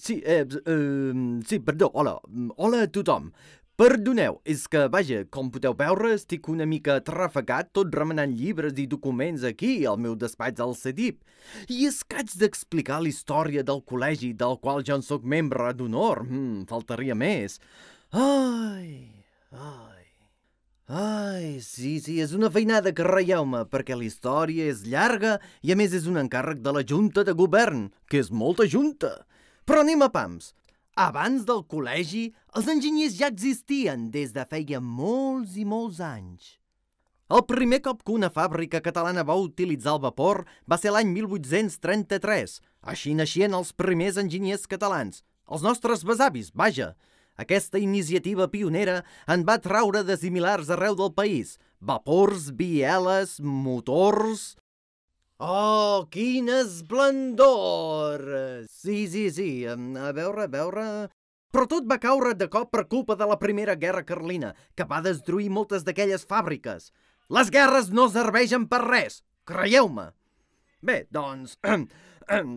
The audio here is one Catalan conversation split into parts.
Sí, perdó, hola. Hola a tothom. Perdoneu, és que, vaja, com podeu veure, estic una mica atrafegat tot remenant llibres i documents aquí al meu despatx al CEDIP. I és que haig d'explicar la història del col·legi del qual jo en sóc membre d'honor. Faltaria més. Ai, sí, és una feinada que reieu-me, perquè la història és llarga i a més és un encàrrec de la Junta de Govern, que és molta junta. Però anem a pams. Abans del col·legi, els enginyers ja existien des de feia molts i molts anys. El primer cop que una fàbrica catalana va utilitzar el vapor va ser l'any 1833. Així naixien els primers enginyers catalans, els nostres besavis, vaja. Aquesta iniciativa pionera en va traure de similars arreu del país. Vapors, bieles, motors... Oh, quin esplendor! Sí, a veure... Però tot va caure de cop per culpa de la Primera Guerra Carlina, que va destruir moltes d'aquelles fàbriques. Les guerres no serveixen per res, creieu-me. Bé, doncs,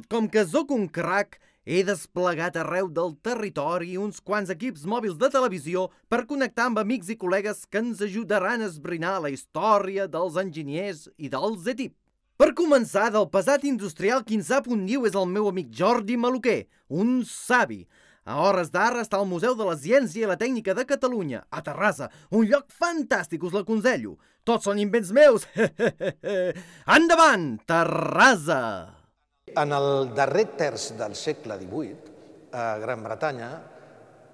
com que sóc un crac, he desplegat arreu del territori uns quants equips mòbils de televisió per connectar amb amics i col·legues que ens ajudaran a esbrinar la història dels enginyers i dels ETIP. Per començar, del passat industrial qui en sap un niu és el meu amic Jordi Maluquer, un savi. A hores d'ara està al Museu de la Ciència i la Tècnica de Catalunya, a Terrassa, un lloc fantàstic, us l'aconsello. Tots són invents meus. Endavant, Terrassa! En el darrer terç del segle XVIII, a Gran Bretanya,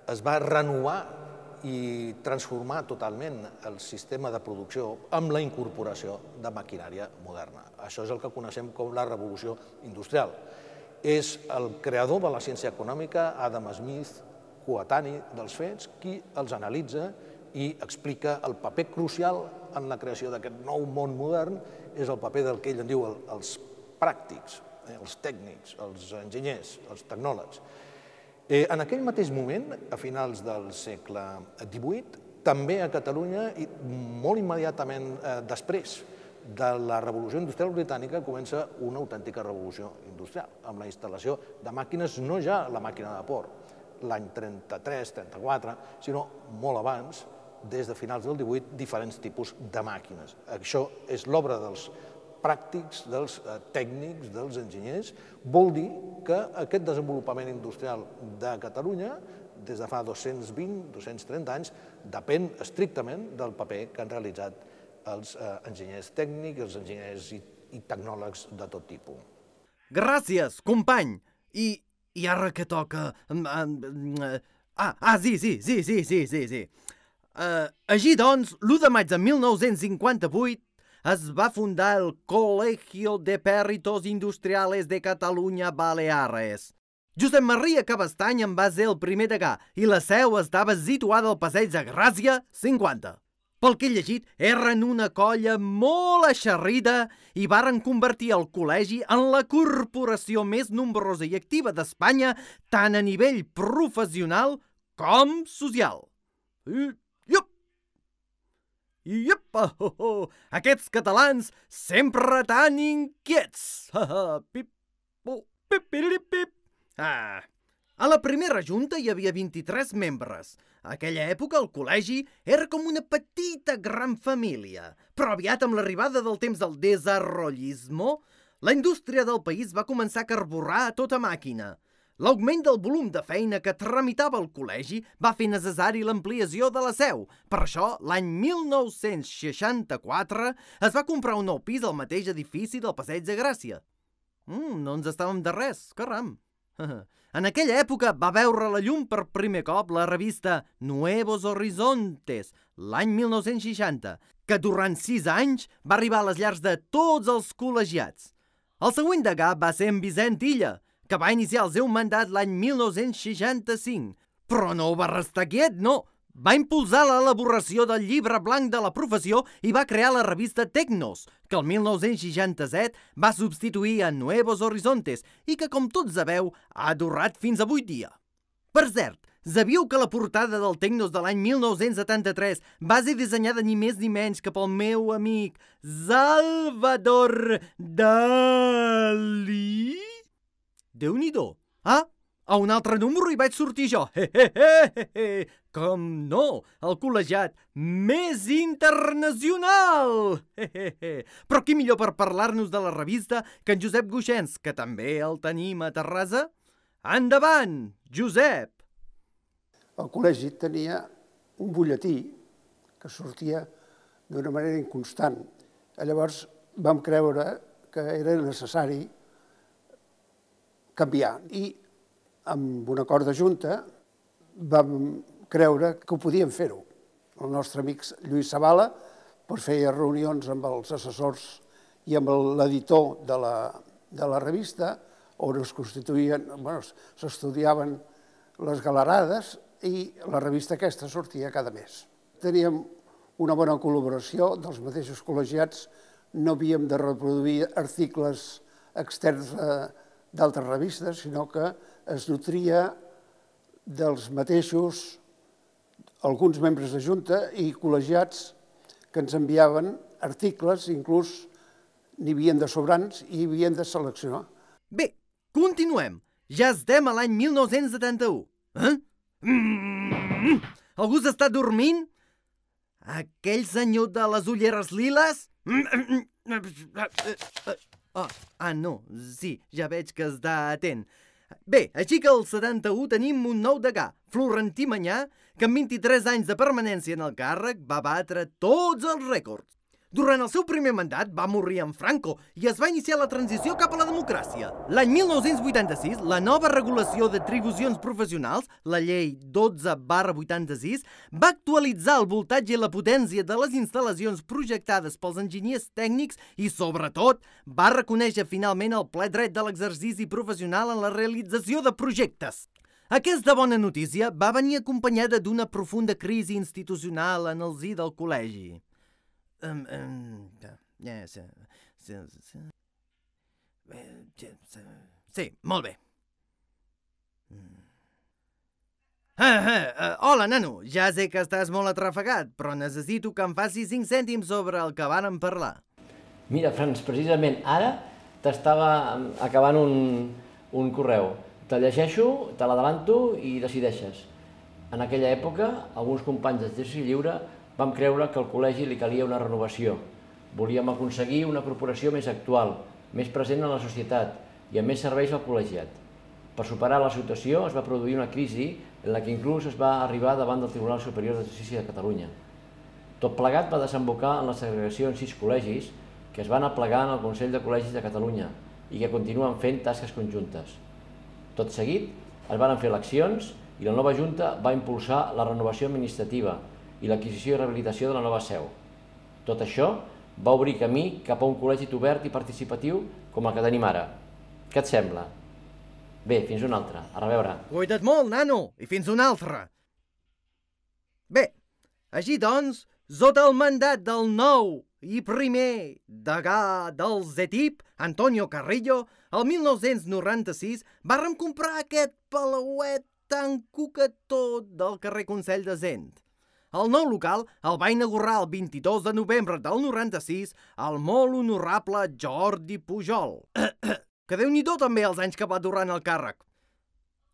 es va renovar i transformar totalment el sistema de producció amb la incorporació de maquinària moderna. Això és el que coneixem com la revolució industrial. És el creador de la ciència econòmica, Adam Smith, coetani dels fets, qui els analitza i explica el paper crucial en la creació d'aquest nou món modern, és el paper del que ell en diu els pràctics, els tècnics, els enginyers, els tecnòlegs. En aquell mateix moment, a finals del segle XVIII, també a Catalunya, i molt immediatament després de la Revolució Industrial Britànica, comença una autèntica revolució industrial, amb la instal·lació de màquines, no ja la màquina de vapor, l'any 33-34, sinó molt abans, des de finals del XVIII, diferents tipus de màquines. Això és l'obra dels pràctics, dels tècnics, dels enginyers. Vol dir que aquest desenvolupament industrial de Catalunya, des de fa 220-230 anys, depèn estrictament del paper que han realitzat els enginyers tècnics, els enginyers i tecnòlegs de tot tipus. Gràcies, company! I ara que toca... Sí. Així doncs, l'1 de maig de 1958 es va fundar el Colegio de Peritos Industriales de Catalunya Baleares. Josep Maria Cabestany en va ser el primer degà i la seu estava situada al passeig de Gràcia 50. Pel que he llegit, eren una colla molt eixerrida i varen convertir el col·legi en la corporació més nombrosa i activa d'Espanya, tant a nivell professional com social. Aquests catalans sempre tan inquiets. A la primera junta hi havia 23 membres. A aquella època el col·legi era com una petita gran família. Però aviat amb l'arribada del temps del desarrollismo, la indústria del país va començar a carburar a tota màquina. L'augment del volum de feina que tramitava el col·legi va fer necessari l'ampliació de la seu. Per això, l'any 1964 es va comprar un nou pis al mateix edifici del Passeig de Gràcia. No ens estàvem de res, caram. En aquella època va veure la llum per primer cop la revista Nuevos Horizontes, l'any 1960, que durant 6 anys va arribar a les llars de tots els col·legiats. El següent degà va ser en Vicent Illa, que va iniciar el seu mandat l'any 1965. Però no ho va restar quiet, no. Va impulsar l'elaboració del llibre blanc de la professió i va crear la revista Tecnos, que el 1967 va substituir a Nuevos Horizontes i que, com tots sabeu, ha durat fins avui dia. Per cert, sabíeu que la portada del Tecnos de l'any 1973 va ser dissenyada ni més ni menys que pel meu amic Salvador Dalí? Déu-n'hi-do. Ah, a un altre número hi vaig sortir jo. Com no, el col·legiat més internacional. Però qui millor per parlar-nos de la revista que en Josep Guixens, que també el tenim a Terrassa? Endavant, Josep! El col·legi tenia un butlletí que sortia d'una manera inconstant. Llavors vam creure que era necessari canviar i amb un acord de junta vam creure que ho podíem fer-ho. El nostre amic Lluís Zavala feia reunions amb els assessors i amb l'editor de la revista, on es constituïen, s'estudiaven les galerades i la revista aquesta sortia cada mes. Teníem una bona col·laboració dels mateixos col·legiats, no havíem de reproduir articles externs d'altres revistes, sinó que es nutria dels mateixos alguns membres de Junta i col·legiats que ens enviaven articles, inclús n'hi havia de sobrants i hi havien de seleccionar. Bé, continuem. Ja estem a l'any 1971. Algú s'està dormint? Aquell senyor de les ulleres liles? No, sí, ja veig que està atent. Bé, així que al 71 tenim un nou degà, Florentí Manyà, que amb 23 anys de permanència en el càrrec va batre tots els rècords. Durant el seu primer mandat va morir en Franco i es va iniciar la transició cap a la democràcia. L'any 1986, la nova regulació d'atribucions professionals, la llei 12/86, va actualitzar el voltatge i la potència de les instal·lacions projectades pels enginyers tècnics i, sobretot, va reconèixer finalment el ple dret de l'exercici professional en la realització de projectes. Aquesta bona notícia va venir acompanyada d'una profunda crisi institucional en el si del col·legi. Sí, molt bé. Hola, nano, ja sé que estàs molt atrafegat, però necessito que em facis 5 cèntims sobre el que vàrem parlar. Mira, Franz, precisament ara t'estava acabant un correu. Te llegeixo, te l'adavanto i decideixes. En aquella època, alguns companys d'Exercici Lliure vam creure que al col·legi li calia una renovació. Volíem aconseguir una corporació més actual, més present en la societat i amb més serveis al col·legiat. Per superar la situació es va produir una crisi en la que inclús es va arribar davant del Tribunal Superior d'Exercici de Catalunya. Tot plegat va desembocar en la segregació en 6 col·legis que es van aplegar en el Consell de Col·legis de Catalunya i que continuen fent tasques conjuntes. Tot seguit es van fer eleccions i la nova Junta va impulsar la renovació administrativa i l'adquisició i rehabilitació de la nova seu. Tot això va obrir camí cap a un col·legi obert i participatiu com el que tenim ara. Què et sembla? Bé, fins una altra. A reveure. Cuida't molt, nano, i fins una altra. Bé, així doncs, sota el mandat del nou i primer degà del ZETIP, Antonio Carrillo, el 1996 vàrem comprar aquest palauet tan coquetó del carrer Consell de Cent. El nou local el va inaugurar el 22 de novembre del 96 el molt honorable Jordi Pujol, que Déu-n'hi-do també els anys que va durar en el càrrec.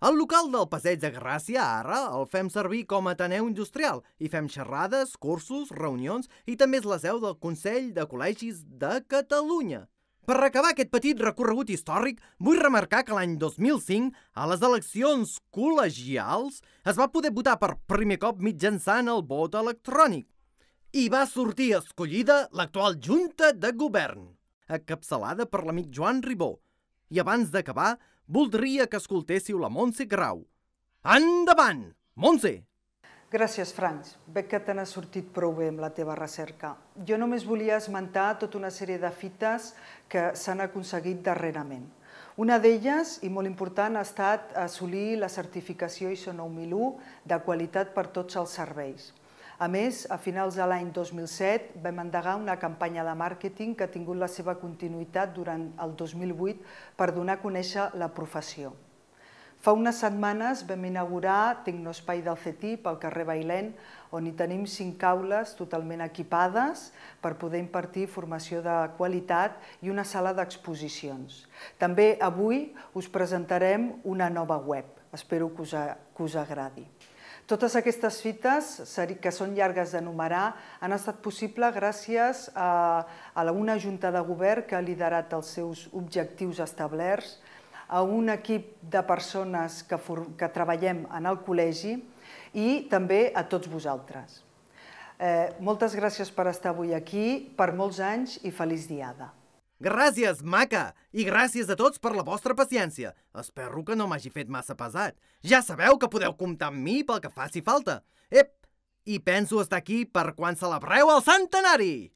El local del Passeig de Gràcia ara el fem servir com a Ateneu Industrial i fem xerrades, cursos, reunions i també és la seu del Consell de Col·legis de Catalunya. Per acabar aquest petit recorregut històric, vull remarcar que l'any 2005, a les eleccions col·legials, es va poder votar per primer cop mitjançant el vot electrònic. I va sortir escollida l'actual Junta de Govern, encapçalada per l'amic Joan Ribó. I abans d'acabar, voldria que escoltéssiu la Montse Grau. Endavant, Montse! Gràcies, Franz. Veig que te n'has sortit prou bé amb la teva recerca. Jo només volia esmentar tota una sèrie de fites que s'han aconseguit darrerament. Una d'elles, i molt important, ha estat assolir la certificació ISO 9001 de qualitat per tots els serveis. A més, a finals de l'any 2007 vam endegar una campanya de màrqueting que ha tingut la seva continuïtat durant el 2008 per donar a conèixer la professió. Fa unes setmanes vam inaugurar Tecnoespai del CETIP al carrer Bailèn, on hi tenim 5 aules totalment equipades per poder impartir formació de qualitat i una sala d'exposicions. També avui us presentarem una nova web. Espero que us agradi. Totes aquestes fites, que són llargues d'enumerar, han estat possibles gràcies a una Junta de Govern que ha liderat els seus objectius establerts, a un equip de persones que treballem en el col·legi i també a tots vosaltres. Moltes gràcies per estar avui aquí, per molts anys i feliç diada. Gràcies, maca! I gràcies a tots per la vostra paciència. Espero que no m'hagi fet massa pesat. Ja sabeu que podeu comptar amb mi pel que faci falta. Ep! I penso estar aquí per quan celebreu el centenari!